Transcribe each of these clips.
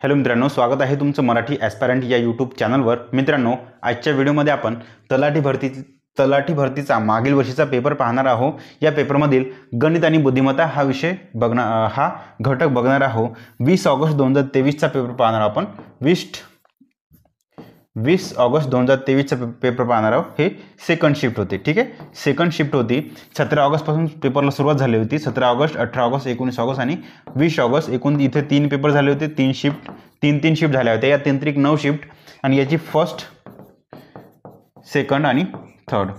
Hello मित्रांनो, स्वागत आहे तुमचं मराठी ॲस्पायरंट या यूट्यूब चॅनलवर। मित्रांनो, आजच्या व्हिडिओमध्ये आपण तलाठी भरतीचा मागील वर्षीचा पेपर पाहणार आहोत। या पेपरमधील गणित आणि बुद्धिमत्ता हा विषय हा घटक बघणार आहोत। 20 ऑगस्ट 2023चा पेपर पाहणार आपण। 20 ऑगस्ट 2023चा पेपर पाहणार आहोत। हे सेकंड शिफ्ट होते, ठीक आहे। सेकंड शिफ्ट होती 17 ऑगस्टपासून पेपरला सुरुवात झाली होती। 17 ऑगस्ट, 18 ऑगस्ट, 19 ऑगस्ट आणि 20 ऑगस्ट एकूण इथे 3 पेपर झाले होते। 3 शिफ्ट झाल्या होत्या। या 3 शिफ्ट आणि याची फर्स्ट, सेकंड आणि थर्ड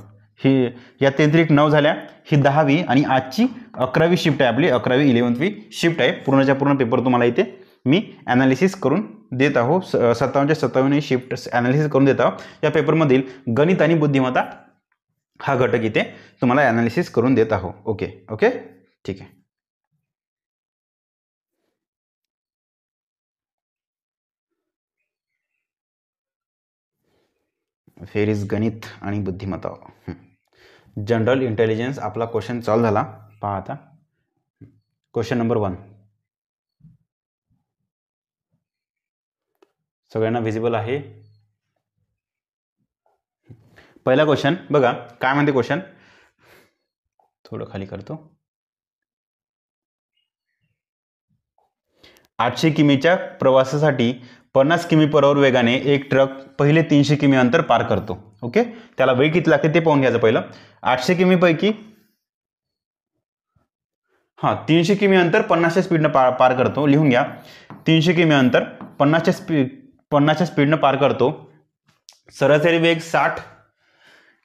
ही या 9 झाल्या। ही 10वी आणि आजची 11वी शिफ्ट आहे आपली। 11वी 11वी शिफ्ट आहे। पूर्णच्या पूर्ण पेपर तुम्हाला इथे मी ॲनालिसिस करून देत आहो। 57 शिफ्ट ॲनालिसिस करून देत आहो। या पेपरमधील गणित आणि बुद्धिमत्ता हा घटक इथे तुम्हाला ॲनालिसिस करून देत आहो। ओके, ठीक आहे। फेर इज गणित आणि बुद्धिमत्ता। जनरल इंटेलिजन्स आपला क्वेश्चन सॉल्व झाला। पहा आता क्वेश्चन नंबर 1 सगळ्यांना विजिबल आहे। पहिला क्वेश्चन बघा काय म्हणते क्वेश्चन, थोडं खाली करतो। 800 किमीच्या प्रवासासाठी 50 किमी पर आवर वेगाने एक ट्रक पहिले 300 किमी अंतर पार करतो। ओके, त्याला वेग किती लागते ते पाहून घ्यायचं पहिलं। 800 किमी पैकी 300 किमी अंतर 50च्या स्पीडनं पार करतो। लिहून घ्या, 300 किमी अंतर 50च्या स्पीडनं पार करतो। सरासरी वेग 60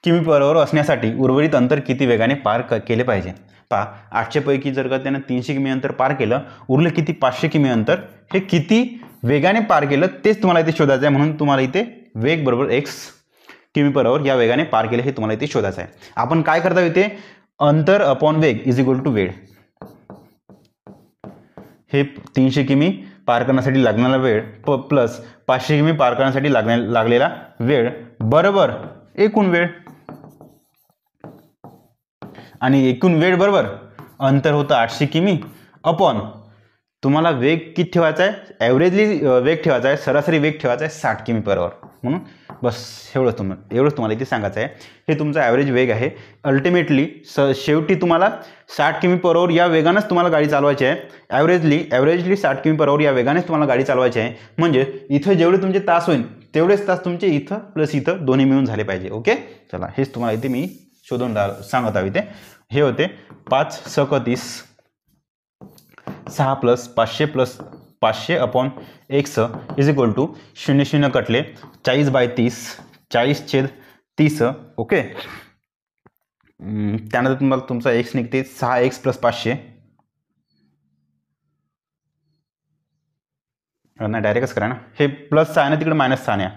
किमी पर आवर असण्यासाठी उर्वरित अंतर किती वेगाने पार केले पाहिजे। पहा, 800 पैकी जर का त्यानं 300 किमी अंतर पार केलं, उरलं किती 500 किमी अंतर। हे किती वेगाने पार केलं तेच तुम्हाला इथे शोधायचं आहे। म्हणून तुम्हाला इथे वेग बरोबर x किमी पर आवर या वेगाने पार केले हे तुम्हाला इथे शोधायचं आहे। आपण काय करता इथे अंतर अपॉन वेग इज इक्वल टू वेळ। हे 300 किमी पार करण्यासाठी लागणारा वेळ प्लस 500 किमी पार करण्यासाठी लागलेला वेळ बरोबर एकूण वेळ, आणि एकूण वेळ बरोबर अंतर होतं 800 किमी अपॉन तुम्हाला वेग किती ठेवायचा आहे, ॲव्हरेजली वेग ठेवायचा आहे, सरासरी वेग ठेवायचा आहे 60 किमी पर आवर। म्हणून बस एवढंच तुम्हाला इथे सांगायचं आहे। हे तुमचा ॲव्हरेज वेग आहे। अल्टिमेटली शेवटी तुम्हाला 60 किमी पर आवर या वेगानेच तुम्हाला गाडी चालवायची आहे। ॲव्हरेजली 60 किमी पर आवर या वेगानेच तुम्हाला गाडी चालवायची आहे। म्हणजे इथं जेवढे तुमचे तास होईल तेवढेच तास तुमचे इथं प्लस इथं दोन्ही मिळून झाले पाहिजे। ओके, चला हेच तुम्हाला इथे मी शोधून सांगत आहे। इथे हे होते 5 × 30 6 + 500 + 500 upon x is equal to 0 0 कटले 40/30 40/30। ओके, त्यानंतर तुम्हाला तुमचा x निघते 6x + 500 नाही डायरेक्टच करा ना। हे प्लस 6 ना तिकडे मायनस 6 न्या,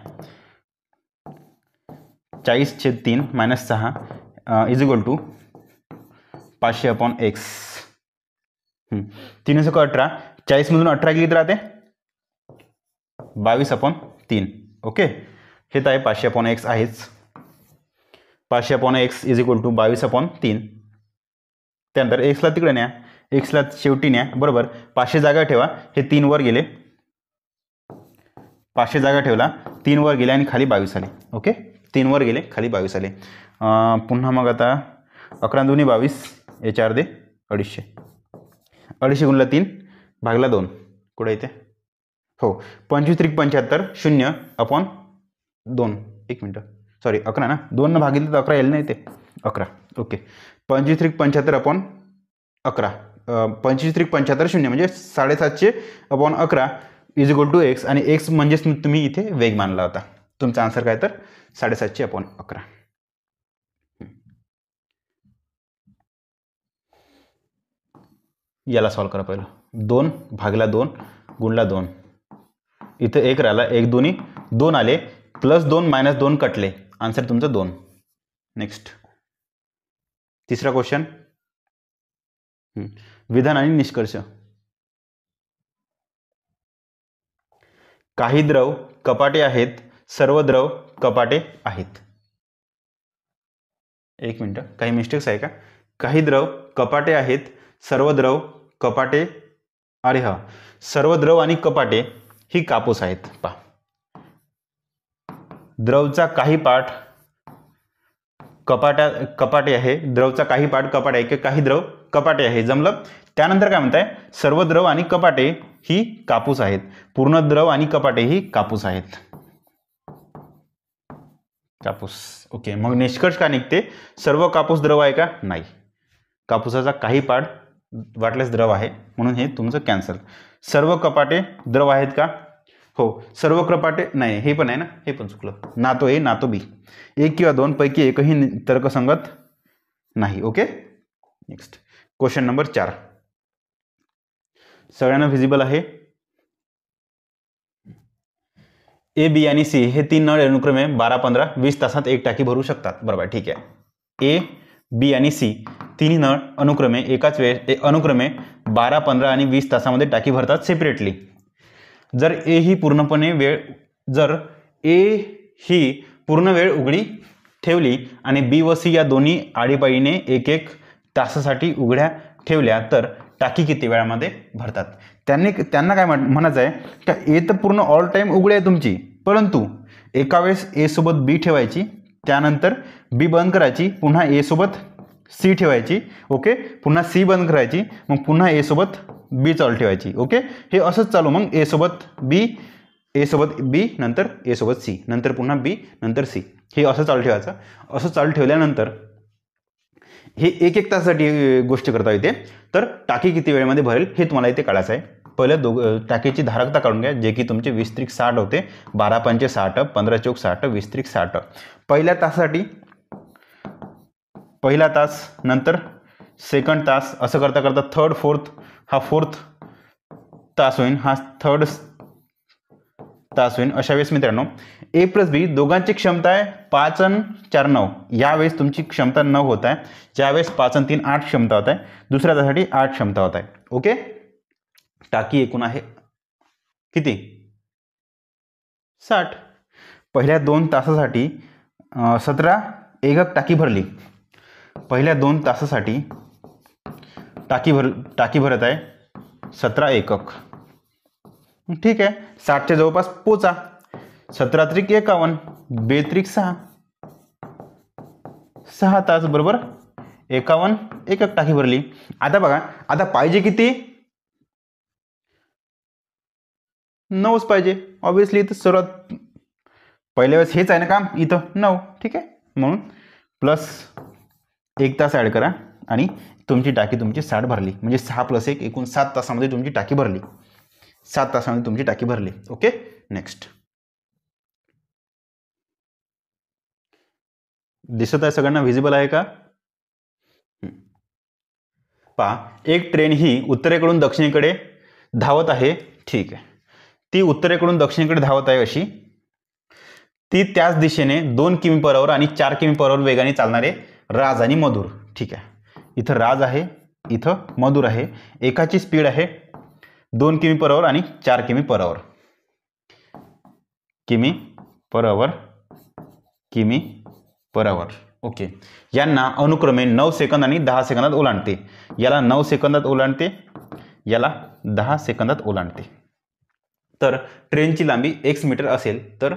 40/3 - 6 is equal to 500 upon x। 3 × 18 40 मधून 18 किती राहते 22/3। ओके, हे तर आहे 500 अपॉन x आहेच। 500 upon x is equal to 22/3। त्यानंतर x ला तिकडे न्या, x ला शेवटी न्या बरोबर। 500 जागा ठेवा, हे 3 वर गेले, 500 जागा ठेवला, 3 वर गेले आणि खाली 22 आले। ओके, 3 वर गेले खाली 22 आले। पुन्हा मग आता 11 × 2 = 22, हे 4 दे 250, 250 × 3 भागला 2 कुठे इथे हो 25 × 3 = 75 0/2। एक मिनटं, सॉरी 11 ना, 2 न भागितलं तर 11 येईल ना इथे 11। ओके, 25 × 3 = 75/11 25 × 3 = 75 0 म्हणजे 750/11 इज इक्वल टू x। आणि x म्हणजेच तुम्ही इथे वेग मानला होता। तुमचा आन्सर काय तर 750/11। याला सॉल्व करा पहिलं। 2 भागला 2 गुणला 2, इथं 1 राहिला, 1 2 2 आले, प्लस 2 - 2 कटले, आन्सर तुमचं 2। नेक्स्ट तिसरा क्वेश्चन, विधान आणि निष्कर्ष। काही द्रव कपाटे आहेत, सर्व द्रव कपाटे आहेत। एक मिनिट, काही मिस्टेक्स आहे का। काही द्रव कपाटे आहेत, सर्व द्रव कपाटे, अरे हा सर्व द्रव आणि कपाटे ही कापूस आहेत. पहा, द्रवचा काही पार्ट कपाटे आहे, द्रवचा काही पार्ट कपाटे आहे, काही द्रव कपाटे आहे. जमलं. त्यानंतर काय म्हणताय, सर्व द्रव आणि कपाटे ही कापूस आहेत. पूर्ण द्रव आणि कपाटे ही कापूस आहेत. कापूस. ओके, मग निष्कर्ष काय निघते, सर्व कापूस द्रव आहे का? नाही. कापूसाचा काही पार्ट वाटल्यास द्रव आहे, म्हणून हे तुमचं कॅन्सल. सर्व कपाटे द्रव आहेत का? हो. सर्व कपाटे नाही, हे पण आहे ना, हे पण चुकलं. ना तो ए ना तो बी, एक किंवा दोन पैकी एकही तर्कसंगत नाही. ओके. नेक्स्ट क्वेश्चन नंबर 4 सगळ्यांना व्हिजिबल आहे. ए, बी आणि सी हे 3 नळ अनुक्रमे 12, 15, 20 तासात एक टाकी भरू शकतात. बरोबर, ठीक आहे. ए, बी आणि सी तिन्ही नळ अनुक्रमे एकाच वेळेस अनुक्रमे 12, 15 आणि 20 तासामध्ये टाकी भरतात सेपरेटली. जर ए ही पूर्ण वेळ उघडी ठेवली आणि बी व सी या दोन्ही आळीपाळीने एक एक तासासाठी उघड्या ठेवल्या तर टाकी किती वेळामध्ये भरतात? त्यांना काय म्हणायचं आहे का, ए तर पूर्ण ऑल टाईम उघडी आहे तुमची, परंतु एका वेळेस ए सोबत बी ठेवायची, त्यानंतर बी बंद करायची, पुन्हा ए सोबत सी ठेवायची. ओके, पुन्हा सी बंद करायची, मग पुन्हा ए सोबत बी चालू ठेवायची. ओके, हे असंच चालू. मग ए सोबत बी नंतर ए सोबत सी, नंतर पुन्हा बी नंतर सी, हे असं चालू ठेवायचं. असं चालू ठेवल्यानंतर हे एक एक तासासाठी गोष्ट करता येते. तर टाकी किती वेळेमध्ये भरेल हे तुम्हाला इथे काढायचं आहे. पहिलं टाकीची धारकता काढून घ्या, जे की तुमचे 20 त्रिक 60 होते. 12 पंचे 60, 15 चौक 60, 20 त्रिक 60. पहिल्या तासासाठी पहिला तास, नंतर सेकंड तास, असं करता करता थर्ड, फोर्थ, हा फोर्थ तास होईल, हा थर्ड तास होईल. अशा वेळेस मित्रांनो ए प्लस बी दोघांची क्षमता आहे 5 आणि 4 9. यावेळेस तुमची क्षमता 9 होत आहे, ज्यावेळेस 5 आणि 3 8 क्षमता होत आहे. दुसऱ्या तासासाठी 8 क्षमता होत आहे. ओके, टाकी एकूण आहे किती? 60. पहिल्या 2 तासासाठी 17 एकक टाकी भरली. पहिल्या 2 तासासाठी टाकी भरत आहे 17 एकक. ठीक आहे, 60च्या जवळपास पोचा. 17 त्रिक 51, 2 त्रिक 6, 6 तास बरोबर 51 एकक टाकी भरली. आता बघा, आता पाहिजे किती? 9च पाहिजे. ऑब्विसली इथं सर्वात पहिल्या वेळेस हेच आहे ना काम, इथं 9. ठीक आहे, म्हणून प्लस 1 तास ॲड करा आणि तुमची टाकी तुमची 60 भरली. म्हणजे 6 + 1 एकूण 7 तासामध्ये तुमची टाकी भरली. 7 तासामध्ये तुमची टाकी भरली. Okay, next. दिसत आहे सगळ्यांना? व्हिजिबल आहे का? पहा, एक ट्रेन ही उत्तरेकडून दक्षिणेकडे धावत आहे. ठीक आहे, ती उत्तरेकडून दक्षिणेकडे धावत आहे अशी. ती त्याच दिशेने 2 किमी/h आणि 4 किमी/h वेगाने चालणारे राज आणि मधुर. ठीक आहे, इथं राज आहे, इथं मधुर आहे. एकाची स्पीड आहे 2 किमी/h आणि 4 किमी/h. किमी/h. ओके, यांना अनुक्रमे 9 सेकंद आणि 10 सेकंदात ओलांडते. याला 9 सेकंदात ओलांडते, याला 10 सेकंदात ओलांडते. तर ट्रेनची लांबी x मीटर असेल तर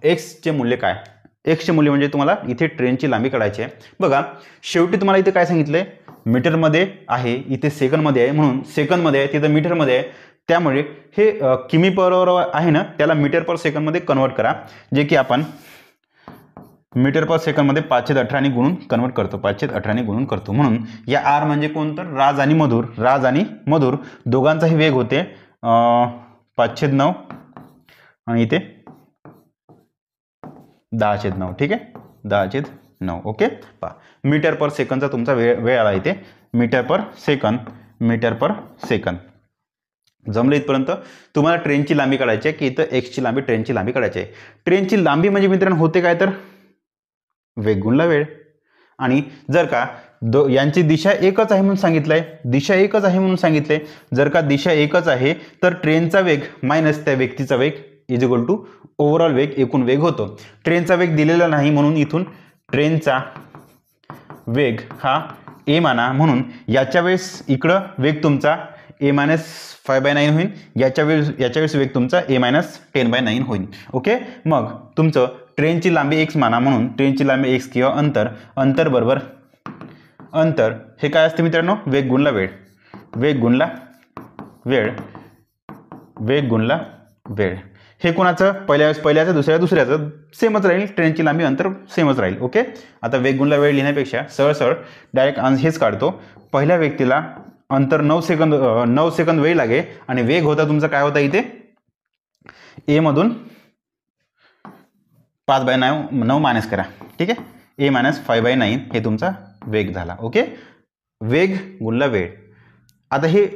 एक्सचे मूल्य काय? एक्सचे मूल्य म्हणजे तुम्हाला इथे ट्रेनची लांबी काढायची आहे. बघा, शेवटी तुम्हाला इथे काय सांगितलंय, मीटरमध्ये आहे, इथे सेकंदमध्ये आहे, म्हणून सेकंदमध्ये आहे, तिथं मीटरमध्ये आहे. त्यामुळे हे किमी/h आहे ना, त्याला मीटर/सेकंद मध्ये कन्वर्ट करा, जे की आपण मीटर/सेकंद मध्ये 518 गुणून कन्वर्ट करतो. 518 गुणून करतो. म्हणून या आर म्हणजे कोण? तर राज आणि मधुर. राज आणि मधुर दोघांचाही वेग होते 5/9 आणि इथे 10/9. ठीक आहे, 10/9. ओके, पहा, मीटर/सेकंदचा तुमचा वेळ आला इथे. मीटर/सेकंद. जमलं इथपर्यंत? तुम्हाला ट्रेनची लांबी काढायची आहे की इथं एक्सची लांबी, ट्रेनची लांबी काढायची आहे. ट्रेनची लांबी म्हणजे मित्रांनो होते काय तर वेग गुणला वेळ. आणि जर का यांची दिशा एकच आहे म्हणून सांगितलंय, दिशा एकच आहे म्हणून सांगितलंय. जर का दिशा एकच आहे तर ट्रेनचा वेग मायनस त्या व्यक्तीचा वेग इज इक्वल टू ओव्हरऑल वेग, एकूण वेग होतो. ट्रेनचा वेग दिलेला नाही म्हणून इथून ट्रेनचा वेग हा ए माना. म्हणून याच्या वेळेस इकडं वेग तुमचा a-5/9 होईल. याच्या वेळेस वेग तुमचा a-10/9 होईल. ओके. मग तुमचं ट्रेनची लांबी x माना, म्हणून ट्रेनची लांबी x किंवा अंतर बरोबर अंतर हे काय असते मित्रांनो, वेग गुणला वेळ, वेग गुणला वेळ, वेग गुणला वेळ. हे कोणाचं, पहिल्याचं दुसऱ्याचं सेमच राहील, ट्रेनची लांबी अंतर सेमच राहील. ओके. आता वेग गुणला वेळ लिहिण्यापेक्षा सरळ डायरेक्ट हेच काढतो. पहिल्या व्यक्तीला अंतर 9 सेकंद वेळ लागे आणि वेग होता तुमचा काय होता इथे, ए मधून 5/9 मायनस करा. ठीक आहे. a-5/9 हे तुमचा वेग झाला. ओके. वेग गुणला वेळ. आता हे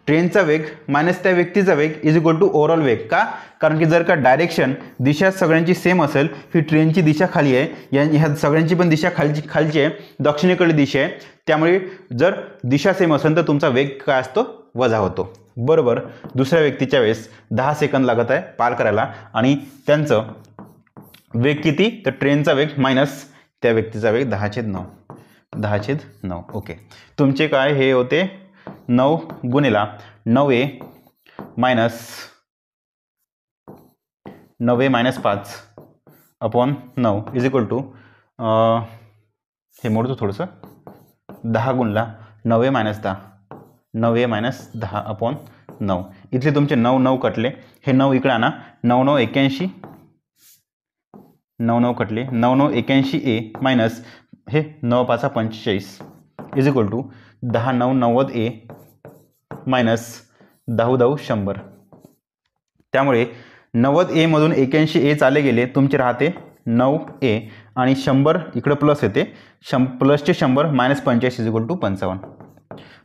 ट्रेनचा वेग मायनस त्या व्यक्तीचा वेग इज इक्वल टू ओव्हरऑल वेग. का? कारण की जर का डायरेक्शन दिशा सगळ्यांची सेम असेल, ही ट्रेनची दिशा खाली आहे, ह्या सगळ्यांची पण दिशा खालची आहे, दक्षिणेकडे दिशा आहे. त्यामुळे जर दिशा सेम असेल तर तुमचा वेग काय असतो, वजा होतो. बरोबर. दुसऱ्या व्यक्तीच्या वेळेस 10 सेकंद लागत आहे पार करायला आणि त्यांचं वेग किती, तर ट्रेनचा वेग मायनस त्या व्यक्तीचा वेग 10/9. ओके. तुमचे काय हे होते 9 गुणिला 9a minus 5/9 is equal to हे मोडतो थोडंसं, 10 गुणला 9a-10 इथले तुमचे 9 कटले, हे 9 इकडे आणा, 9-9 81 कटले, 9-9 81a मायनस हे 9-5-45 is equal to 10-9 90a minus 10-10 100. त्यामुळे 90a मधून 81a चाले गेले, तुमचे राहते 9a आणि 100 इकडे प्लस येते, प्लसचे 100 मायनस 85 इज इक्वल टू 55.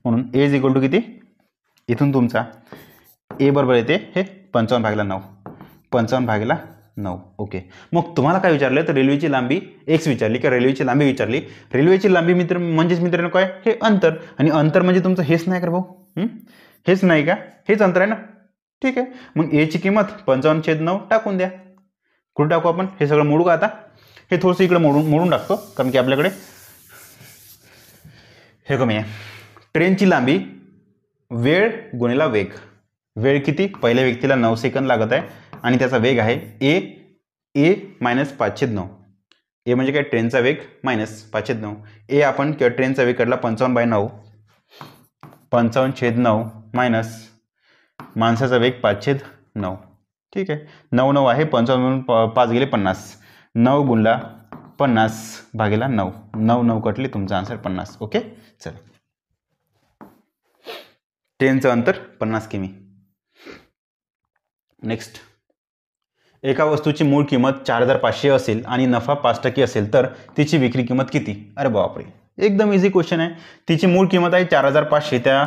म्हणून a इज इक्वल टू किती, इथून तुमचा a बरोबर येते हे 55/9, 55/9. ओके. मग तुम्हाला काय विचारलं, तर रेल्वेची लांबी x विचारली का रेल्वेची लांबी विचारली. रेल्वेची लांबी म्हणजेच मित्रांनो काय, हे अंतर, आणि अंतर म्हणजे तुमचं हेच नाही का भाऊ, हेच नाही का, हेच अंतर आहे ना. ठीक आहे. मग a ची किंमत 55/9 टाकून द्या. कुठे टाकू आपण, हे सगळं मोडू का आता, हे थोडंसं इकडे मोडून टाकतो, कारण की आपल्याकडे हे कमी आहे. ट्रेनची लांबी वेळ गुणिला वेग, वेळ किती, पहिल्या व्यक्तीला 9 सेकंद लागत आहे आणि त्याचा वेग आहे a -5/9. ए म्हणजे काय, ट्रेनचा वेग मायनस 5/9. ए आपण किंवा ट्रेनचा वेग काढला 55/9, 55/9 मायनस माणसाचा वेग 5/9. ठीक आहे. 9 आहे, 55 5 गेले 50, 9 गुणला 50/9, 9 कटले, तुमचा आन्सर 50. ओके. चला, ट्रेनचं अंतर 50 किमी. नेक्स्ट, एका वस्तूची मूळ किंमत 4500 असेल आणि नफा 5% असेल तर तिची विक्री किंमत किती. अरे बापरे, एकदम इझी क्वेश्चन आहे. तिची मूळ किंमत आहे 4500, त्या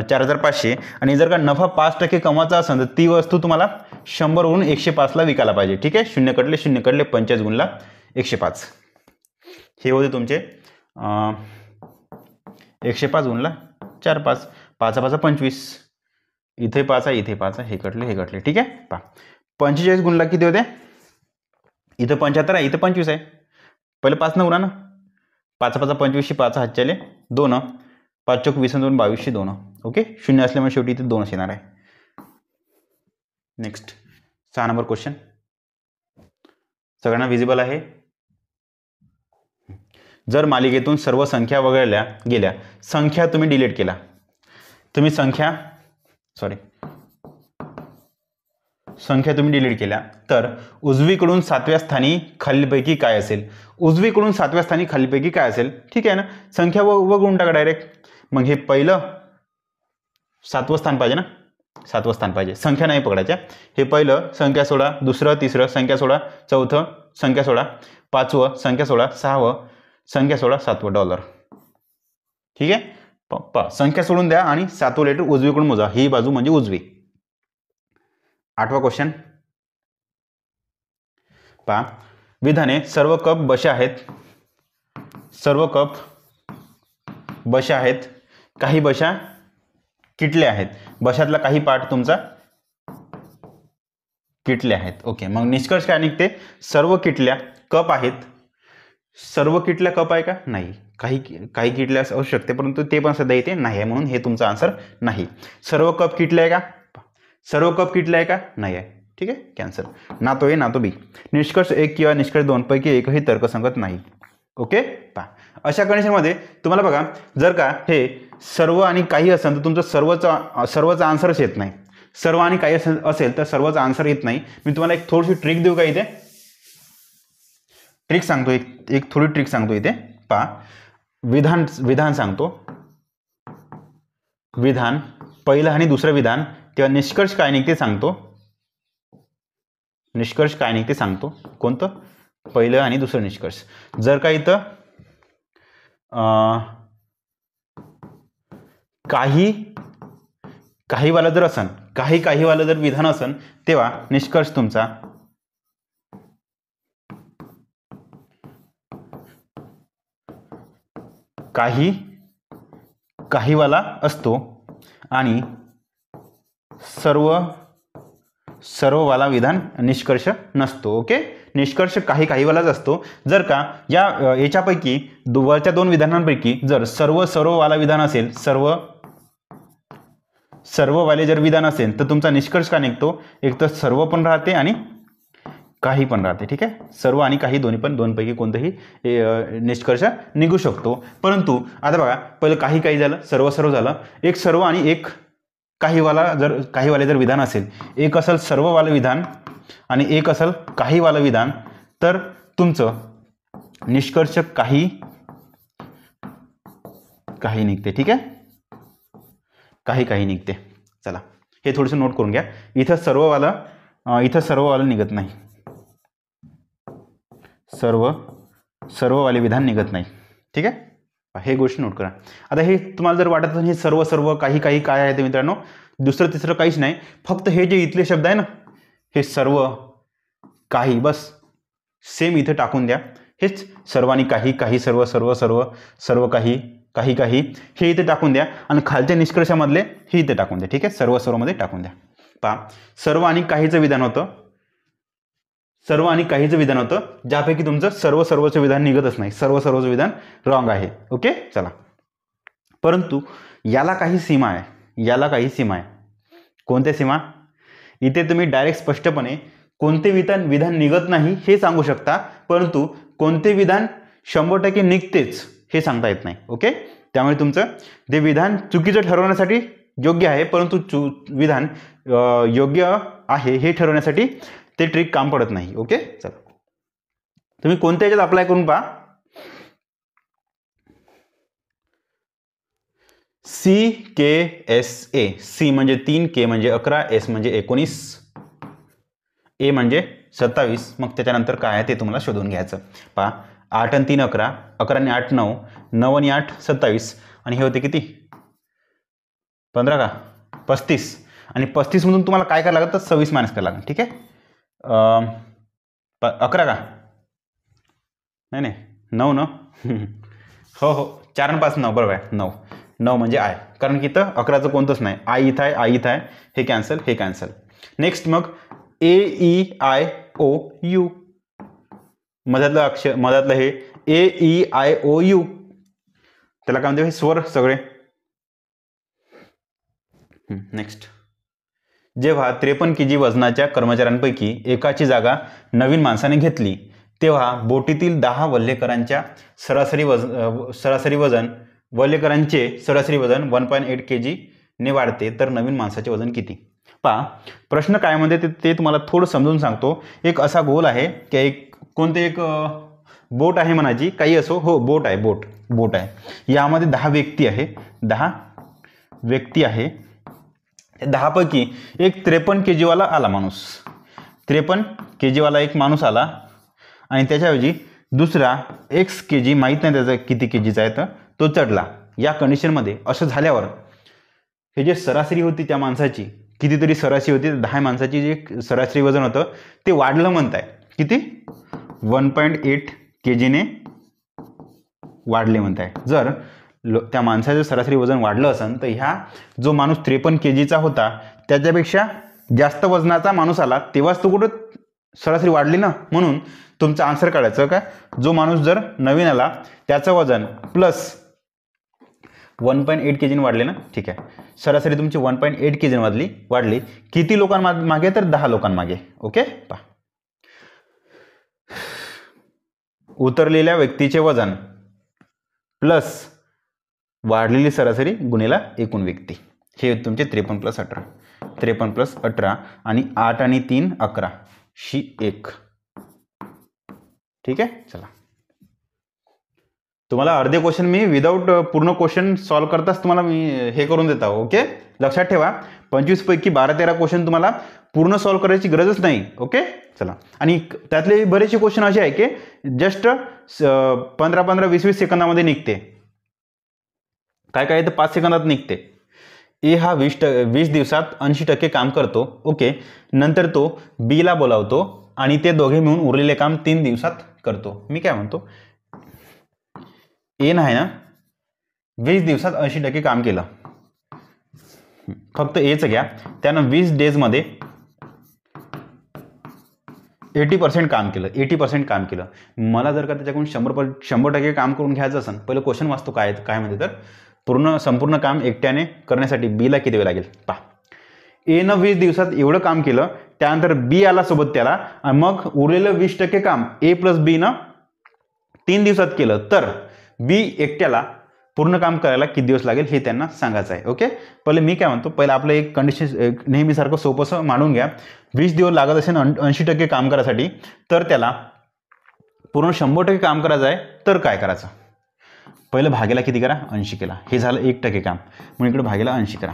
4500, आणि जर का नफा 5% कमवायचा असेल तर ती वस्तू तुम्हाला 100 वरून 105ला विकायला पाहिजे. ठीक आहे. 0 कटले 45 गुणला 105, हे होते तुमचे 105 गुणला 4 5, 5 25, इथे 5 आहे, इथे 5 आहे, हे कटले. ठीक आहे. पहा, 45 गुणला किती होते, इथं 75 आहे, इथं 25 आहे. पहिले 5 न गुणा ना, 5 5 25, 5 हातच्याले 2, 5 चौक 20, 2 22, 2. ओके. 0 असल्यामुळे शेवटी इथे 2 येणार आहे. नेक्स्ट, 6 नंबर क्वेश्चन सगळ्यांना विजिबल आहे. जर मालिकेतून सर्व संख्या वगळल्या गेल्या, संख्या तुम्ही डिलीट केला, संख्या तुम्ही डिलीट केल्या तर उजवीकडून 7व्या स्थानी खालीलपैकी काय असेल. उजवीकडून 7व्या स्थानी खालीलपैकी काय असेल. ठीक आहे ना. संख्या वगळून टाका डायरेक्ट. मग हे पहिलं 7वं स्थान पाहिजे ना, 7वं स्थान पाहिजे, संख्या नाही पकडायच्या. हे पहिलं संख्या सोडा, दुसरं तिसरं संख्या सोडा, चौथं संख्या सोडा, 5वं संख्या सोडा, 6वं संख्या सोडा, 7वं डॉलर. ठीक आहे. संख्या सोडून द्या आणि 7वं लेटर उजवीकडून मोजा, ही बाजू म्हणजे उजवी. 8वा क्वेश्चन पहा, विधाने सर्व कप बशा आहेत, सर्व कप बशा आहेत, काही बशा किटल्या आहेत. बशातला काही पार्ट तुमचा किटल्या आहेत. ओके. मग निष्कर्ष काय निघते, सर्व किटल्या कप आहेत, सर्व किटल्या कप आहे का? नाही. काही काही किटल्या असू शकते, परंतु ते पण सध्या इथे नाही आहे, म्हणून हे तुमचा आन्सर नाही. सर्व कप किटले आहे का? सर्व कप किटले आहे का? नाही आहे. ठीक आहे, कॅन्सल. ना तो ए ना तो बी. निष्कर्ष 1 किंवा निष्कर्ष 2 पैकी एकही तर्कसंगत नाही. ओके, पहा अशा कंडिशनमध्ये तुम्हाला बघा, जर का हे सर्व आणि काही असेल तर तुमचं सर्वचा आन्सरच येत नाही. सर्व आणि काही असेल तर सर्वचा आन्सर येत नाही. मी तुम्हाला एक थोडीशी ट्रिक देऊ का इथे? ट्रिक सांगतो, एक थोडी ट्रिक सांगतो इथे. पहा, विधान सांगतो. विधान, पहिलं आणि दुसरं विधान, तेव्हा निष्कर्ष काय निघते सांगतो. निष्कर्ष काय निघते सांगतो. कोणतं? पहिलं आणि दुसरं निष्कर्ष. जर का इथं काही वाला जर असन, काही वाला जर विधान असन, तेव्हा निष्कर्ष तुमचा काही वाला असतो आणि सर्व वाला विधान निष्कर्ष नसतो. ओके, निष्कर्ष काही वालाच असतो. जर का याच्यापैकी वरच्या दोन विधानांपैकी जर सर्व वाला विधान असेल, सर्व वाले जर विधान असेल तर तुमचा निष्कर्ष काय निघतो? एक तर सर्व पण राहते आणि काही पण राहते. ठीक आहे, सर्व आणि काही दोन पैकी कोणतेही निष्कर्ष निघू शकतो. परंतु आता बघा, पहिलं काही झालं, सर्व झालं. एक सर्व आणि एक काही वाले जर विधान असेल, एक असेल सर्ववालं विधान आणि एक असेल काही वालं विधान, तर तुमचं निष्कर्ष काही निघते. ठीक आहे, काही निघते. चला, हे थोडंसं नोट करून घ्या. इथं सर्ववालं निघत नाही. सर्ववाले विधान निघत नाही. ठीक आहे, हे गोष्ट नोट करा. आता हे तुम्हाला जर वाटत असेल हे सर्व काही काय आहे ते मित्रांनो, दुसरं तिसरं काहीच नाही. फक्त हे जे इथले शब्द आहे ना, हे सर्व काही, बस सेम इथे टाकून द्या. हेच सर्व आणि काही सर्व काही हे इथे टाकून द्या आणि खालच्या निष्कर्षामधले हे इथे टाकून द्या. ठीक आहे, सर्वमध्ये टाकून द्या. पहा, सर्व आणि काहीचं विधान होतं, ज्यापैकी तुमचं सर्वचं विधान निघतच नाही. सर्वचं विधान रॉंग आहे. ओके, चला. परंतु याला काही सीमा आहे. कोणत्या सीमा? इथे तुम्ही डायरेक्ट स्पष्टपणे कोणते विधान निघत नाही हे सांगू शकता, परंतु कोणते विधान 100% निघतेच हे सांगता येत नाही. ओके, त्यामुळे तुमचं ते विधान चुकीचं ठरवण्यासाठी योग्य आहे, परंतु विधान योग्य आहे हे ठरवण्यासाठी ते ट्रिक काम पडत नाही. ओके, चला, तुम्ही कोणत्या याच्यात अप्लाय करून पहा. CKSA. C म्हणजे 3, K म्हणजे 11, S म्हणजे 19, A म्हणजे 27. मग त्याच्यानंतर काय आहे ते तुम्हाला शोधून घ्यायचं. पहा, 8 आणि 3 11, 11 आणि 8 9, 9 आणि 8 27 आणि हे होते किती? 15 का? 35. आणि 35 मधून तुम्हाला काय करायला लागतं? 26 मायनस करायला लागतं. ठीक आहे, 11 का? नाही 9 न. हो 4 आणि 5 9, बरोबर आहे. 9 म्हणजे आय, कारण की इथं 11चं कोणतंच नाही. आय इथं आहे, हे कॅन्सल. नेक्स्ट मग AEIOU, मधातलं हे AEIOU, त्याला काय म्हणते? हे स्वर सगळे. नेक्स्ट, जेव्हा 53 kg वजनाच्या कर्मचाऱ्यांपैकी एकाची जागा नवीन माणसाने घेतली, तेव्हा बोटीतील 10 वल्हेकरांचे सरासरी वजन 1.8 kg ने वाढते, तर नवीन माणसाचे वजन किती? पहा, प्रश्न काय म्हणते ते तुम्हाला थोडं समजून सांगतो. एक असा गोल आहे की एक बोट आहे म्हणायची, काही असो. हो, बोट आहे. यामध्ये 10 व्यक्ती आहे. 10 पैकी एक 53 kg वाला आला माणूस. 53 kg वाला एक माणूस आला आणि त्याच्याऐवजी दुसरा x kg, माहीत नाही त्याचा किती kgचा आहे, तर तो चढला. या कंडिशनमध्ये असं झाल्यावर हे जे सरासरी होती त्या माणसाची, कितीतरी सरासरी होती, 10 माणसाची जे सरासरी वजन होतं ते वाढलं म्हणताय. किती? 1.8 kg ने वाढले म्हणताय. जर त्या माणसाचं सरासरी वजन वाढलं असेल तर ह्या जो माणूस 53 kgचा होता त्याच्यापेक्षा जास्त वजनाचा माणूस आला, तेव्हाच तो कुठं सरासरी वाढली ना, म्हणून तुमचं आन्सर काढायचं काय, जो माणूस जर नवीन आला त्याचं वजन प्लस 1.8 kg वाढले ना, ठीक आहे. सरासरी तुमची 1.8 kg वाढली. किती लोकांमागे, तर 10 लोकांमागे. ओके, पहा. उतरलेल्या व्यक्तीचे वजन प्लस वाढलेली सरासरी गुणिला एकूण व्यक्ती, हे तुमचे 53 + 18. 53 + 18 आणि 8 आणि 3 11 शी 1. ठीक आहे. चला, तुम्हाला अर्धे क्वेश्चन मी विदाऊट पूर्ण क्वेश्चन सॉल्व्ह करताच तुम्हाला मी हे करून देता. ओके, लक्षात ठेवा, 25 पैकी 12-13 क्वेश्चन तुम्हाला पूर्ण सॉल्व्ह करायची गरजच नाही. ओके, चला. आणि त्यातले बरेचसे क्वेश्चन असे आहे की जस्ट 15-20 सेकंदामध्ये निघते. काय काय तर 5 सेकंदात निघते. ए हा 20 दिवसात 80% काम करतो. ओके, नंतर तो बी ला बोलावतो आणि ते दोघे मिळून उरलेले काम 3 दिवसात करतो. मी काय म्हणतो, ए नाही ना 20 दिवसात 80% काम केलं, फक्त एच घ्या. त्यानं 20 डेजमध्ये 80% काम केलं. 80% काम केलं. मला जर का त्याच्याकडून 100% काम करून घ्यायचं असेल, पहिलं क्वेश्चन वाचतो काय म्हणते, तर संपूर्ण काम एकट्याने करण्यासाठी बी ला किती वेळ लागेल पहा. ए न 20 दिवसात एवढं काम केलं, त्यानंतर बी आला सोबत त्याला, आणि मग उरलेलं 20% काम ए प्लस बी न 3 दिवसात केलं, तर बी एकट्याला पूर्ण काम करायला किती दिवस लागेल हे त्यांना सांगायचं आहे. ओके, पहिले मी काय म्हणतो, पहिलं आपलं एक कंडिशन नेहमीसारखं सोपंसं मांडून घ्या. 20 दिवस लागत असेल 80% काम करायसाठी, तर त्याला पूर्ण 100% काम करायचं आहे, तर काय करायचं, पहिलं भागेला किती करा, 80 केला. हे झालं 1% काम, म्हणून इकडे भागेला 80 करा,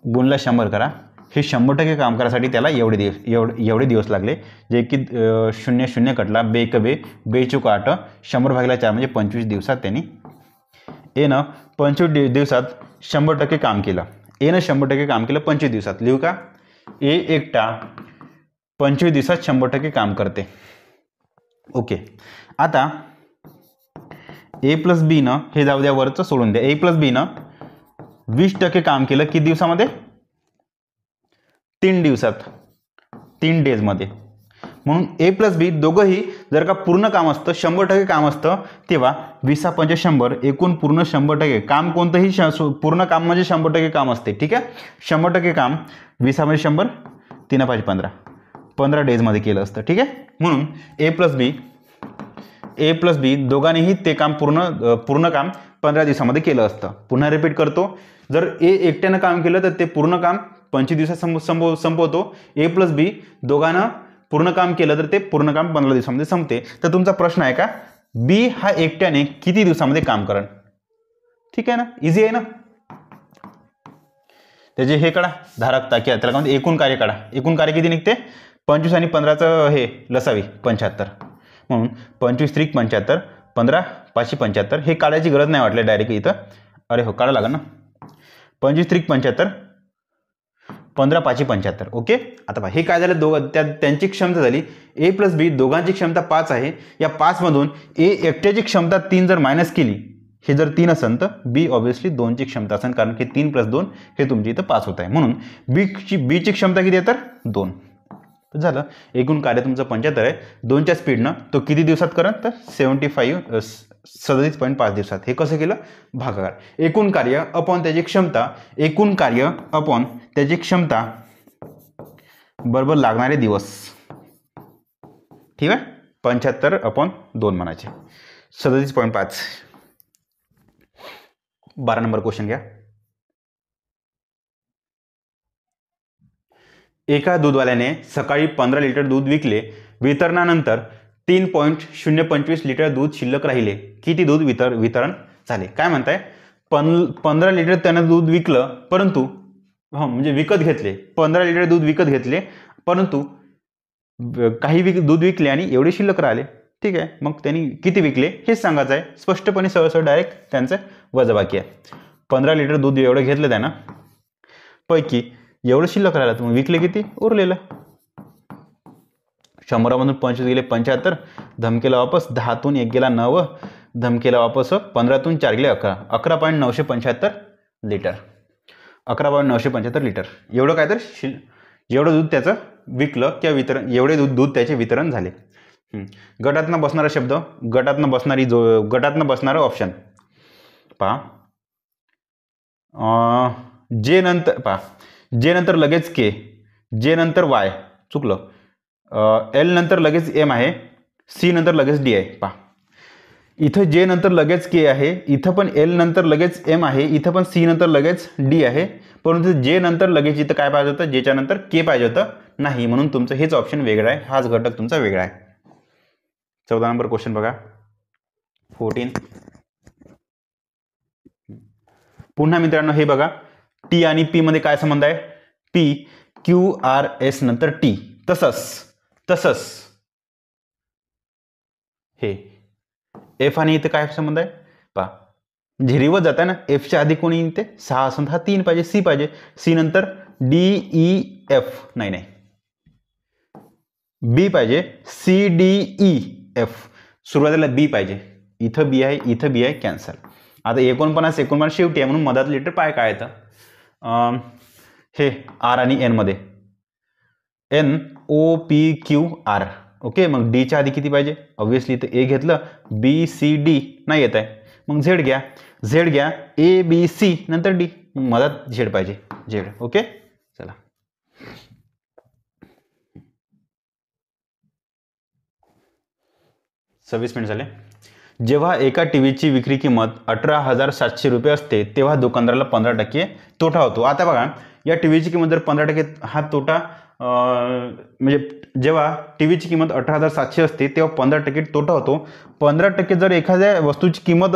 गुणला 100 करा. हे 100% काम करायसाठी त्याला एवढे दिवस लागले, जे की 0 कटला, बे क बे, बेचूक 8, 100 भागेला 4 म्हणजे 25 दिवसात त्यांनी एनं 25 दिवसात 100% काम केलं. एनं 100% काम केलं 25 दिवसात. लिहू का, ए एकटा 25 दिवसात 100% काम करते. ओके, आता ए प्लस बी न हे जाऊ द्या, वरचं सोडून द्या. ए प्लस बी न 20% काम केलं किती दिवसामध्ये, 3 दिवसात, 3 डेजमध्ये. म्हणून ए प्लस बी दोघंही जर का पूर्ण काम असतं, 100% काम असतं, तेव्हा 20 × 100 एकूण पूर्ण 100% काम, कोणतंही पूर्ण काम म्हणजे 100% काम असते. ठीक आहे, 100% काम 20 × 100 3 × 5 = 15 डेजमध्ये केलं असतं. ठीक आहे, म्हणून ए प्लस बी दोघांनीही ते काम पूर्ण काम 15 दिवसामध्ये केलं असतं. पुन्हा रिपीट करतो, जर ए एकट्यानं काम केलं तर ते पूर्ण काम 25 दिवसात संपवतो. ए प्लस बी दोघांना पूर्ण काम केलं तर ते पूर्ण काम 15 दिवसामध्ये संपते. तर तुमचा प्रश्न आहे का, बी हा एकट्याने किती दिवसामध्ये काम करेल? ठीक आहे ना, इझी आहे ना. त्याचे हे काढा, धारक ताक्या, त्याला काय एकूण कार्य काढा. एकूण कार्य किती निघते, 25 आणि 15चं हे लसावी 75, म्हणून 25 × 75, 15 × 5 = 75. हे काढायची गरज नाही वाटलं डायरेक्ट इथं, अरे हो काढा लागेल ना. 25 × 75, 15 × 5 = 75. ओके, आता पहा हे काय झालं, त्यांची क्षमता झाली, ए प्लस बी दोघांची क्षमता 5 आहे. या 5 मधून ए एकट्याची क्षमता 3 जर मायनस केली, हे जर 3 असेल तर बी ऑब्व्हियसली 2ची क्षमता असेल, कारण की 3 + 2 हे तुमची इथं 5 होत आहे. म्हणून बीची क्षमता किती आहे, तर 2 झालं. एकूण कार्य तुमचं 75 आहे. 2च्या स्पीडनं तो किती दिवसात करेल, तर 37.5 दिवसात. हे कसं केलं, भागाकार. एकूण कार्य अपॉन त्याची क्षमता, एकूण कार्य अपॉन त्याची क्षमता बरोबर लागणारे दिवस. ठीक आहे, 75/2 म्हणायचे, 37.5. 12 नंबर क्वेश्चन घ्या. एका दूधवाल्याने सकाळी 15 लिटर दूध विकले. वितरणानंतर 3.025 लिटर दूध शिल्लक राहिले. किती दूध वितरण झाले? काय म्हणताय, 15 लिटर त्यानं दूध विकलं, परंतु म्हणजे विकत घेतले, 15 लिटर दूध विकत घेतले, परंतु काही दूध विकले आणि एवढे शिल्लक राहिले. ठीक आहे, मग त्यांनी किती विकले हेच सांगायचं आहे. स्पष्टपणे सरळ डायरेक्ट त्यांचं वजाबाकी आहे. 15 लिटर दूध एवढं घेतलं त्यानं, पैकी एवढं शिल्लक राहिलं, मग विकले किती, उरलेलं. 100 मधून 25 गेले 75, धमकेला वापस 10तून 1 गेला 9, धमकेला वापस 15तून 4 गेले 11, 11.975 लिटर. 11.975 लिटर एवढं काय तर जेवढं दूध त्याचं विकलं किंवा वितरण, एवढे दूध त्याचे वितरण झाले. गटातनं बसणारा शब्द, गटातनं बसणारं ऑप्शन पहा. जे नंतर लगेच के, जे नंतर वाय चुकलं, एल नंतर लगेच एम आहे, सी नंतर लगेच डी आहे. पहा इथं जे नंतर लगेच के आहे, इथं पण एल नंतर लगेच एम आहे, इथं पण सी नंतर लगेच डी आहे, परंतु जे नंतर लगेच इथं काय पाहिजे होतं, जेच्या नंतर के पाहिजे होतं नाही, म्हणून तुमचं हेच ऑप्शन वेगळं आहे, हाच घटक तुमचा वेगळा आहे. 14 नंबर क्वेश्चन बघा. 14. पुन्हा मित्रांनो हे बघा, टी आणि पी मध्ये काय संबंध आहे, पी क्यू आर एस नंतर टी, तसंच हे एफ आणि इथं काय संबंध आहे पहा, झिरीवर जात आहे ना, एफच्या आधी कोणी येते 6 असून हा 3 पाहिजे, सी पाहिजे, सी नंतर डी ई एफ नाही बी पाहिजे, सी डी ई एफ, सुरुवातीला बी पाहिजे, इथं बी आहे, इथं बी आहे, कॅन्सल. आता 49 शेवटी आहे म्हणून मधात लिटर पाय काय येतं, हे आर आणि एन मध्ये N O P Q R. Okay, मग डीच्या आधी किती पाहिजे, ऑब्व्हियसली इथं ए घेतलं, बी सी डी नाही येत आहे, मग झेड घ्या, ए बी सी नंतर डी, मधात झेड पाहिजे, झेड. ओके चला. सव्वीस मिनिट झाले. जेव्हा एका टीव्हीची विक्री किंमत 18,700 रुपये असते तेव्हा दुकानदाराला 15% तोटा होतो. आता बघा, या टीव्हीची किंमत जर 15% हा तोटा, म्हणजे जेव्हा टीव्हीची किंमत 18,700 असते तेव्हा 15% तोटा होतो. 15% जर एखाद्या वस्तूची किंमत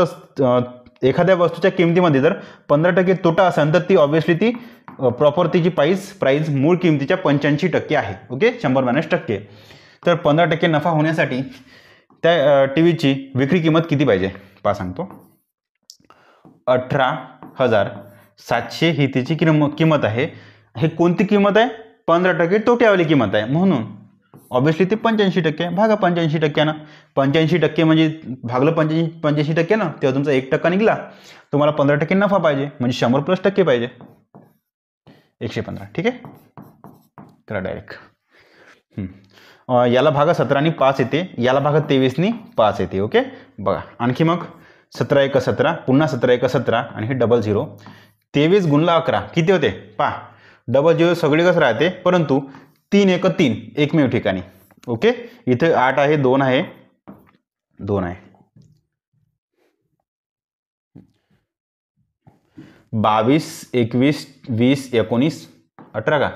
एखाद्या वस्तूच्या किमतीमध्ये जर 15% तोटा असेल तर ती ऑब्व्हियसली ती प्रॉपर्टीची प्राइस मूळ किमतीच्या 85% आहे. ओके, 100-10%. तर 15% नफा होण्यासाठी त्या टीव्हीची विक्री किंमत किती पाहिजे पहा सांगतो. 18,700 ही तिची किंमत आहे. हे कोणती किंमत आहे, 15% तोट्यावाली किंमत आहे, म्हणून ऑब्व्हियसली ते 85% भागा 85%. 85% म्हणजे भागलं 85% ना, तेव्हा तुमचा 1% निघाला. तुम्हाला 15% नफा पाहिजे म्हणजे 100+ पाहिजे, 115. ठीक आहे, करा डायरेक्ट. याला भागा 17 आणि 5 येते, याला भागा 23 आणि 5 येते. ओके बघा, आणखी मग 17 × 17, पुन्हा 17 × 17 आणि हे डबल 0. 23 गुणला 11 किती होते पहा, डबल 0 सगळीकडेच राहते, परंतु 3 × 3 एकमेव ठिकाणी. ओके, इथे 8 आहे, 2 आहे, 2 आहे. 22, 21, 20, 19, 18 का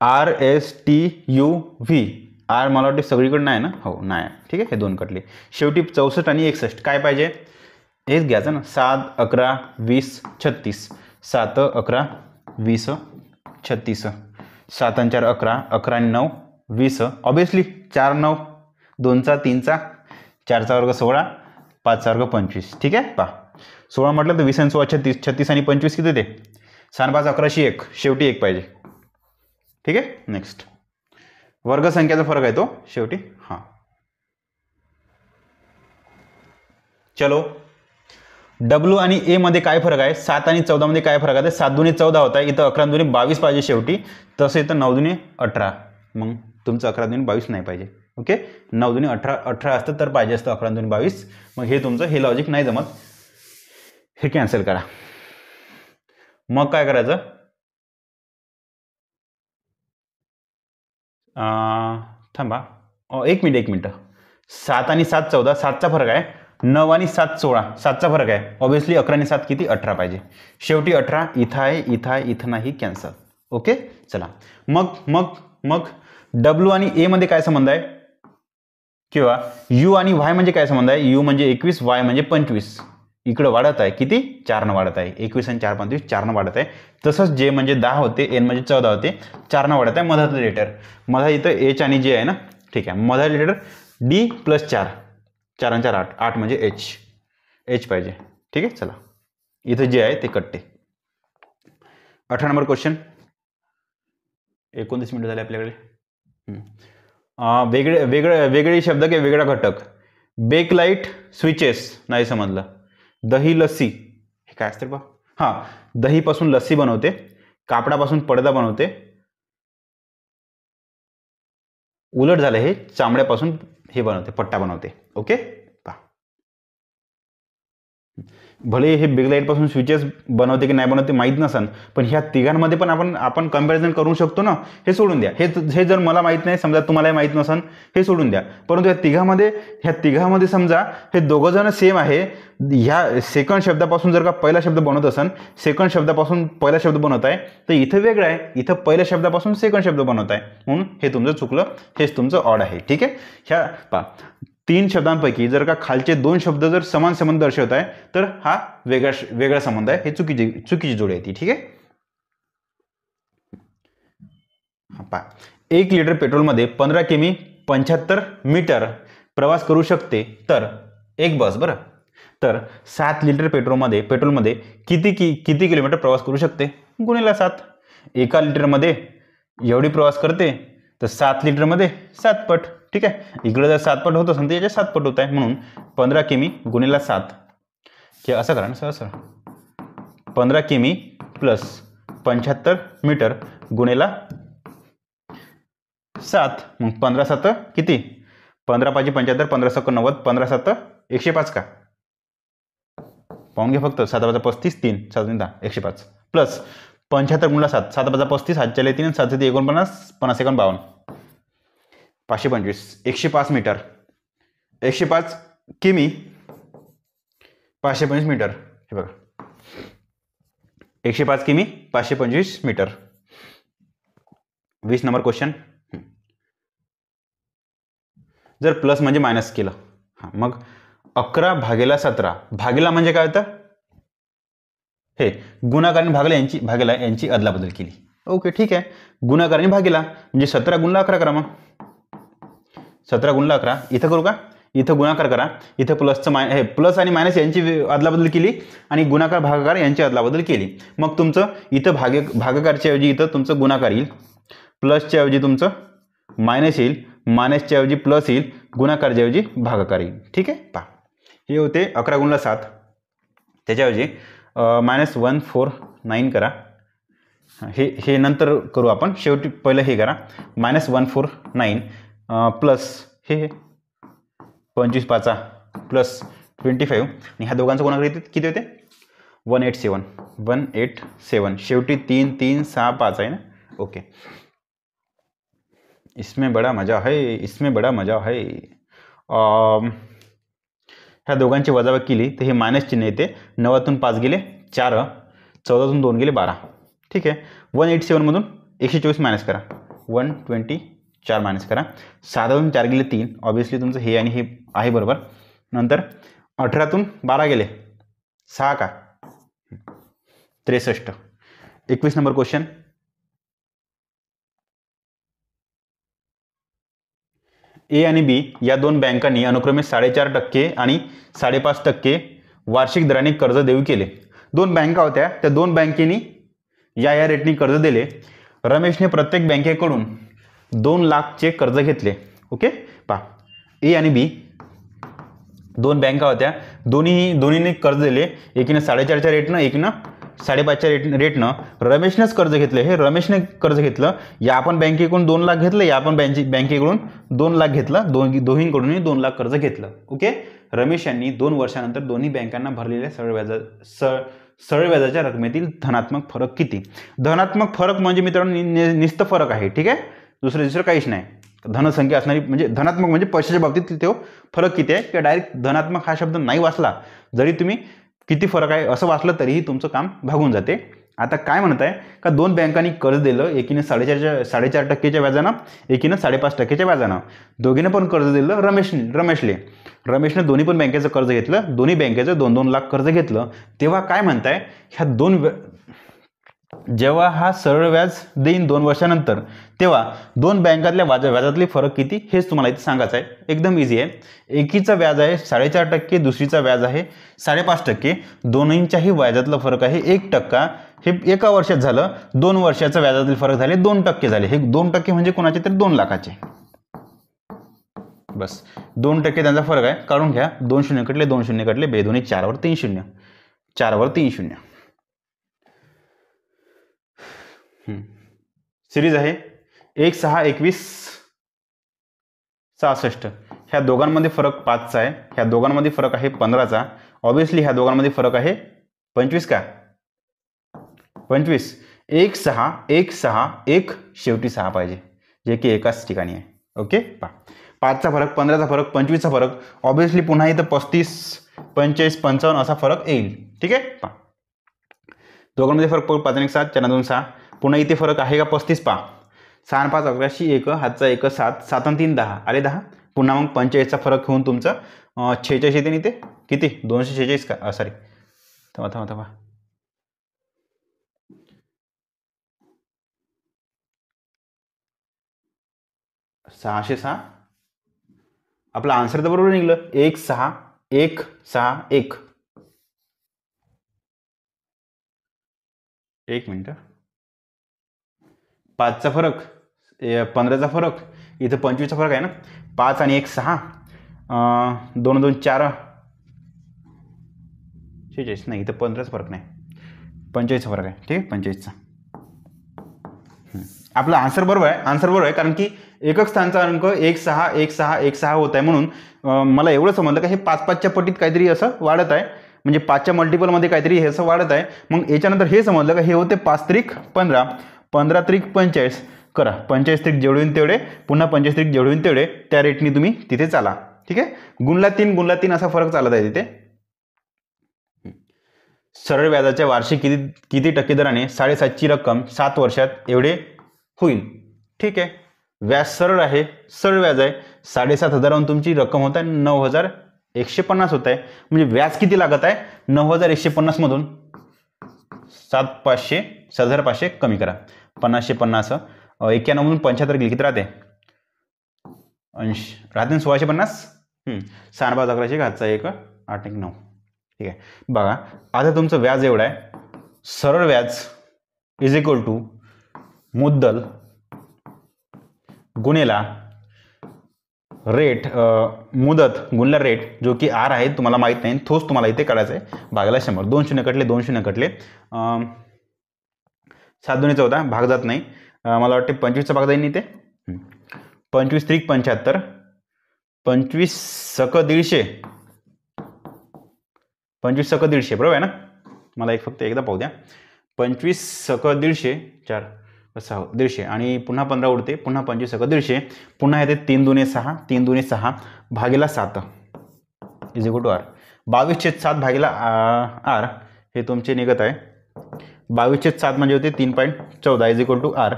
R S T U V, R मला वाटते सगळीकडे नाही ना, हो नाही. ठीक आहे, हे 2 कटले. शेवटी 64 आणि 61 काय पाहिजे, हेच घ्यायचं ना. 7, 11, 20, 36, 7, 11, 20, 36, 7 आणि 4 11, 11 आणि 9 20, ऑब्व्हियसली 4 9 2चा 3चा 4चा वर्ग 16, 5चा वर्ग 25. ठीक आहे, पहा 16 म्हटलं तर 20 आणि 16 36, 36 आणि 25 किती ते 6 5 11, 1 शेवटी 1 पाहिजे. ठीक आहे, नेक्स्ट वर्गसंख्याचा फरक आहे तो शेवटी. हां चलो, डब्ल्यू आणि ए मध्ये काय फरक आहे, 7 आणि 14 मध्ये काय फरक आहे, 7 दुनी 14 होता, इथं 11 दुनी 22 पाहिजे शेवटी, तसं इथं 9 दुनी 18, मग तुमचं 11 दुनी 22 नाही पाहिजे. ओके, 9 दुनी 18 असतं तर पाहिजे असतं 11 दुनी 22, मग हे तुमचं हे लॉजिक नाही जमत, हे कॅन्सल करा. मग काय करायचं, थांबा, 1 मिनिट. 7 आणि 7 14, 7चा फरक आहे, 9 आणि 7 16, 7चा फरक आहे, ऑब्व्हियसली 11 आणि 7 किती 18 पाहिजे, शेवटी 18 इथं आहे, इथं आहे, इथं नाही, कॅन्सल. ओके चला, मग डब्ल्यू आणि ए मध्ये काय संबंध आहे, किंवा यू आणि वाय म्हणजे काय संबंध आहे, यू म्हणजे 21, वाय म्हणजे 25, इकडं वाढत आहे किती 4 न वाढत आहे, 21 आणि 4 25 4 न वाढत आहे. तसंच जे म्हणजे 10 होते, एन म्हणजे 14 होते, 4 न वाढत आहे. मधातलं लेटर, मधा इथं एच आणि जे आहे ना, ठीक आहे, मधातलं लेटर डी प्लस 4, 4 आणि 4 8, 8 म्हणजे एच पाहिजे. ठीक आहे, चला इथं जे आहे ते कट्टे. 18 नंबर क्वेश्चन, 29 मिनिटं झाले आपल्याकडे. वेगळे शब्द किंवा वेगळा घटक, बेकलाईट स्विचेस नाही समजलं, दही लस्सी हे काय असते बा, हां दहीपासून लस्सी बनवते, कापडापासून पडदा बनवते. उलट झालं हे चामड्यापासून हे बनवते, पट्टा बनवते. ओके, भले हे बिग लाईट पासून स्विचेस बनवते की नाही बनवते माहीत नसन, पण ह्या तिघांमध्ये पण आपण कंपॅरिझन करू शकतो ना. हे सोडून द्या, हे जर मला माहीत नाही, समजा तुम्हालाही माहीत नसन, हे सोडून द्या. परंतु ह्या तिघामध्ये समजा हे दोघं जण सेम आहे. ह्या सेकंड शब्दापासून जर का पहिला शब्द बनवत असन, सेकंड शब्दापासून पहिला शब्द बनवत आहे, तर इथं वेगळं आहे, इथं पहिल्या शब्दापासून सेकंड शब्द बनवत आहे, म्हणून हे तुमचं चुकलं, हेच तुमचं ऑड आहे. ठीक आहे. ह्या पहा, 3 शब्दांपैकी जर का खालचे 2 शब्द जर समान संबंध दर्शवत आहे, तर हा वेगळा संबंध आहे, हे चुकीची जोडी आहे ती. ठीक आहे. पहा, 1 लिटर पेट्रोलमध्ये 15 किमी 75 मीटर प्रवास करू शकते, तर एक बस, बरं, तर 7 लिटर पेट्रोलमध्ये किती किलोमीटर प्रवास करू शकते, गुणिले 7. 1 लिटरमध्ये एवढी प्रवास करते, तर 7 लिटरमध्ये 7 पट. ठीक आहे. इकडे जर 7 पट होत असेल तर याच्या 7 पट होत आहे, म्हणून 15 किमी गुणिले 7, किंवा असं करा ना सर, 15 किमी प्लस 75 मीटर गुणिले 7. मग 15 7 किती, 15 5 75, 15 7 90, 15 7 105 का, पाहून घ्या फक्त. 7 5 35, 3 7 10 105 प्लस 75 गुणिले 7, 7 5 35, 7 4 3, 7 7 49, 50 51 52, 525, 105 मीटर, 105 किमी, 525 मीटर. हे बघा, 105 किमी 525 मीटर. 20 number question. जर प्लस म्हणजे मायनस केलं, हां, मग 11 भागेला 17, भागेला म्हणजे काय होतं, हे गुणाकार आणि भागेला यांची अदलाबदल केली. ओके, ठीक आहे. गुणाकार आणि भागेला म्हणजे 17 गुणिले 11 करा. मग 17 गुणिले 11 इथं करू का, इथं गुणाकार करा, इथं प्लसचं प्लस आणि मायनस यांची अदलाबदल केली आणि गुणाकार भागाकार यांची अदलाबदल केली. मग तुमचं इथं भागाकारच्या ऐवजी इथं तुमचं गुणाकार येईल, प्लसच्या ऐवजी तुमचं मायनस येईल, मायनसच्या ऐवजी प्लस येईल, गुणाकारच्या ऐवजी भागाकार येईल. ठीक आहे. पहा, हे होते 11 गुणिले 7, त्याच्याऐवजी -149 करा. हे नंतर करू आपण, शेवटी पहिलं हे करा, -149 प्लस हे 25 5 प्लस 25, आणि ह्या दोघांचं गुणाकार किती होते, 187, शेवटी 3 3 6 5 आहे ना. ओके, इसमें बड़ा मजा है. ह्या दोघांची वजाबाकी केली तर हे मायनस चिन्ह येते. 9तून 5 गेले 4, 14तून 2 गेले 12. ठीक आहे. 187 मधून 124 मायनस करा, 124 मायनस करा. 7तून 4 गेले 3, ऑब्विसली तुमचं हे आणि हे आहे बरोबर. नंतर 18तून 12 गेले 6 का, 63. 21 नंबर क्वेश्चन. ए आणि बी या दोन बँकांनी अनुक्रमे 4.5% आणि 5.5% वार्षिक दराने कर्ज देऊ केले. दोन बँका होत्या, त्या दोन बँकेनी या रेटनी कर्ज दिले. रमेशने प्रत्येक बँकेकडून 2 लाखचे कर्ज घेतले. ओके, पहा, ए आणि बी दोन बँका होत्या, दोन्हीने कर्ज दिले. एकीनं 4.5च्या रेटनं, एकीनं 5.5च्या रेटनं. रमेशनेच कर्ज घेतलं. हे रमेशने कर्ज घेतलं, या आपण बँकेकडून 2 लाख घेतलं, या आपण बँकेकडून 2 लाख घेतलं, दोन्हीकडूनही 2 लाख कर्ज घेतलं. ओके, रमेश यांनी 2 वर्षानंतर दोन्ही बँकांना भरलेल्या सरळ व्याजाच्या रकमेतील धनात्मक फरक किती. धनात्मक फरक म्हणजे मित्रांनो निस्त फरक आहे. ठीक आहे, दुसरं काहीच नाही. धनसंख्या असणारी म्हणजे धनात्मक म्हणजे पैशाच्या बाबतीत तो फरक किती आहे, किंवा डायरेक्ट धनात्मक हा शब्द नाही वाचला जरी तुम्ही किती फरक आहे असं वाचलं तरीही तुमचं काम भागून जाते. आता काय म्हणत आहे का, दोन बँकांनी कर्ज दिलं, एकीने 4.5% व्याजानं, एकीनं 5.5% व्याजानं. दोघीनं पण कर्ज दिलं रमेशने दोन्ही पण बँकेचं कर्ज घेतलं, दोन्ही बँकेचं 2-2 लाख कर्ज घेतलं. तेव्हा काय म्हणताय, ह्या जेव्हा हा सरळ व्याज देईन 2 वर्षानंतर, तेव्हा दोन बँकातल्या व्याजातले फरक किती हेच तुम्हाला इथे सांगायचं आहे. एकदम इझी आहे. एकीचं व्याज आहे 4.5%, दुसरीचा व्याज आहे 5.5%. दोन्हींच्याही व्याजातला फरक आहे 1%. हे एका वर्षात झालं. 2 वर्षाचा व्याजातील फरक झाले 2% झाले. हे 2% म्हणजे कोणाचे तर 2 लाखाचे. बस 2% त्यांचा फरक आहे. काढून घ्या. 2 शून्य कटले, 2 शून्य कटले, 2 2 4 वर 3 शून्य, 4 वर 3 शून्य. सिरीज आहे 1 6 21 66. ह्या दोघांमध्ये फरक 5चा आहे, ह्या दोघांमध्ये फरक आहे 15चा. ऑब्विसली ह्या दोघांमध्ये फरक आहे 25 का 25. 1 6 1 6 1 शेवटी 6 पाहिजे, जे की एकाच ठिकाणी आहे. ओके, 5चा फरक, 15चा फरक, 25चा फरक. ऑब्विसली पुन्हा इथं 35 45 55 असा फरक येईल. ठीक आहे, दोघांमध्ये फरक 5 आणि 7 4 2 6. पुन्हा इथे फरक आहे का 35. 6 आणि 5 11 1 हातचा 1 7 7 आणि 3 10 आले 10. पुन्हा मग 45चा फरक होऊन तुमचं 46 येते. आणि ते किती 246 का सॉरी थांबा 606. आपलं आन्सर तर बरोबर निघलं 1 6 1 6 1. एक मिनिट, 5चा फरक 15चा फरक, इथं 25चा फरक आहे ना. 5 आणि 1 6 2 2 4 46 नाही, इथं 15चा फरक नाही, 45चा फरक आहे. ठीक आहे, 45चा. आपला आन्सर बरोबर आहे, आन्सर बरोबर आहे, कारण की एकक स्थानचा अंक 1 6 1 6 1 6 होत आहे. म्हणून मला एवढं समजलं का हे 5-5च्या पटीत काहीतरी असं वाढत आहे, म्हणजे 5च्या मल्टिपलमध्ये काहीतरी हे असं वाढत आहे. मग याच्यानंतर हे समजलं का हे होते 5 त्रिक 15 15 त्रिक 45. करा 45 त्रिक जेवढे होईल तेवढे, पुन्हा 45 त्रिक जेवढे होईल तेवढे, त्या रेटनी तुम्ही तिथे चाला. ठीक आहे, गुणला 3 असा फरक चालत आहे तिथे. सरळ व्याजाच्या वार्षिक किती टक्के दराने 7.5ची रक्कम 7 वर्षात एवढे होईल. ठीक आहे, व्याज सरळ आहे, सरळ व्याज आहे. 7,500 तुमची रक्कम होत आहे 9,150 होत आहे. म्हणजे व्याज किती लागत आहे 9,150 मधून 7,500 7,500 कमी करा. 50 91 मधून 75 गेली किती राहते अंश राहते 1650. 6 5 11 हातचा 1 8 1 9. ठीक आहे, बघा आता तुमचं व्याज एवढं आहे. सरळ व्याज इज इक्वल टू मुद्दल गुणेला रेट, मुदत गुणला रेट, जो की आर आहे, तुम्हाला माहीत नाही, तोच तुम्हाला इथे काढायचा आहे. भागाला 100. 2 शून्य कटले 2 शून्य कटले, 7 2 14 भाग जात नाही. मला वाटते 25चा भाग जाईल इथे. 25 त्रिक 75 25 सक 150 25 सक 150 बरोबर आहे ना. मला एक फक्त एकदा पाहू द्या. 25 सक 150 4 6 150 आणि पुन्हा 15 उडते, पुन्हा 25 सक 150, पुन्हा येते 3 2 6 3 2 6 भागीला 7 इज इक्वल टू आर. 22/7 भागीला आर हे तुमचे निघत आहे. 22/7 म्हणजे होते 3.14 इज इक्वल टू आर,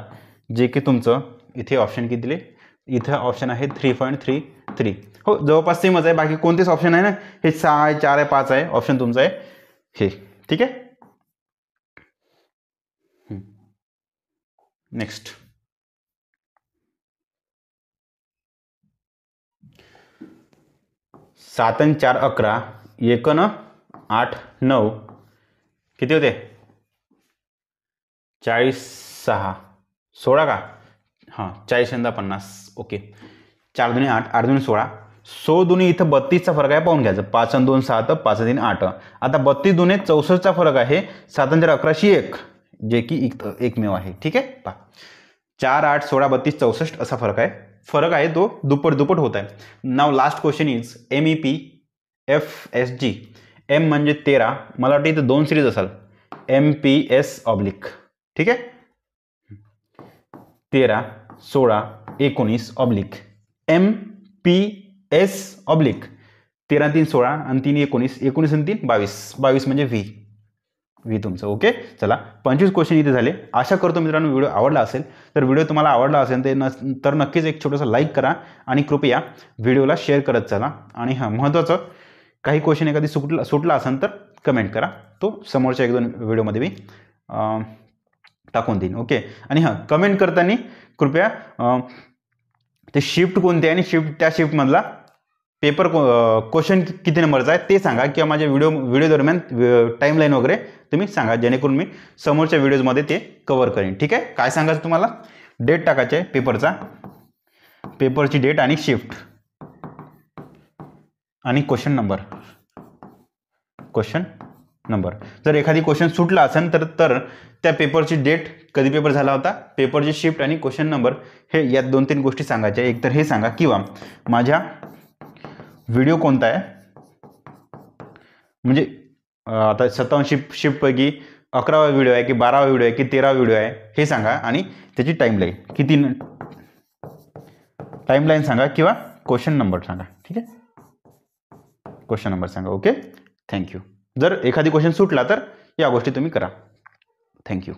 जे की तुमचं इथे ऑप्शन किती दिले, इथं ऑप्शन आहे 3.33. हो, जवळपास सेमच आहे, बाकी कोणतेच ऑप्शन आहे ना, हे 6 आहे 4 आहे 5 आहे, ऑप्शन तुमचं आहे हे. ठीक आहे, नेक्स्ट 7 आणि 4 11 1 न 8 9 किती होते 40 6 16 का 40 आणि 50. ओके, 4 2 8 8 2 16 16 दुनी इथं 32चा फरक आहे, पाहून घ्यायचं. 5 आणि 2 7 5 आणि 3 8. आता 32 दुने 64चा फरक आहे. 7 आणि 4 11 1, जे की एकमेव आहे. ठीक आहे, पहा 4 8 16 32 64 असा फरक आहे, तो दुप्पट होत आहे. नाव last question is MEP FSG. M म्हणजे 13, मला वाटतं इथं 2 सिरीज असाल, MPS ऑब्लिक. ठीक आहे, 13 16 19 ऑब्लिक MPS ऑब्लिक 13 3 16 आणि 3 19 19 आणि 3 22 म्हणजे व्ही तुमचं. ओके, चला 25 क्वेश्चन इथे झाले. आशा करतो मित्रांनो व्हिडिओ आवडला असेल. तर व्हिडिओ तुम्हाला आवडला असेल तर नक्कीच एक छोटंसं लाईक करा आणि कृपया व्हिडिओला शेअर करत चला. आणि महत्त्वाचं काही क्वेश्चन एखादी सुटला असेल तर कमेंट करा, तो समोरच्या 1-2 व्हिडिओमध्ये मी टाकून देईन. ओके, आणि कमेंट करताना कृपया ते शिफ्ट कोणते आहे आणि त्या शिफ्टमधला पेपर क्वेश्चन किती नंबरचा आहे ते सांगा, किंवा माझ्या व्हिडिओ दरम्यान टाईमलाईन वगैरे तुम्ही सांगा, जेणेकरून मी समोरच्या व्हिडिओजमध्ये ते कव्हर करेन. ठीक आहे, काय सांगायचं तुम्हाला, डेट टाकायचे आहे पेपरची डेट आणि शिफ्ट आणि क्वेश्चन नंबर. जर एखादी क्वेश्चन सुटला असेल तर त्या पेपरची डेट, कधी पेपर झाला होता, पेपरची शिफ्ट आणि क्वेश्चन नंबर, हे यात 2-3 गोष्टी सांगायच्या. एक तर हे सांगा, किंवा माझ्या व्हिडिओ कोणता आहे, म्हणजे आता 57 शिफ्टपैकी 11वा व्हिडिओ आहे की 12वा व्हिडिओ आहे की 13वा व्हिडिओ आहे हे सांगा, आणि त्याची टाईमलाईन किती, टाईमलाईन सांगा किंवा क्वेश्चन नंबर सांगा. ठीक आहे, क्वेश्चन नंबर सांगा. Okay, thank you. जर एखादी क्वेश्चन सुटला तर या गोष्टी तुम्ही करा. थँक्यू.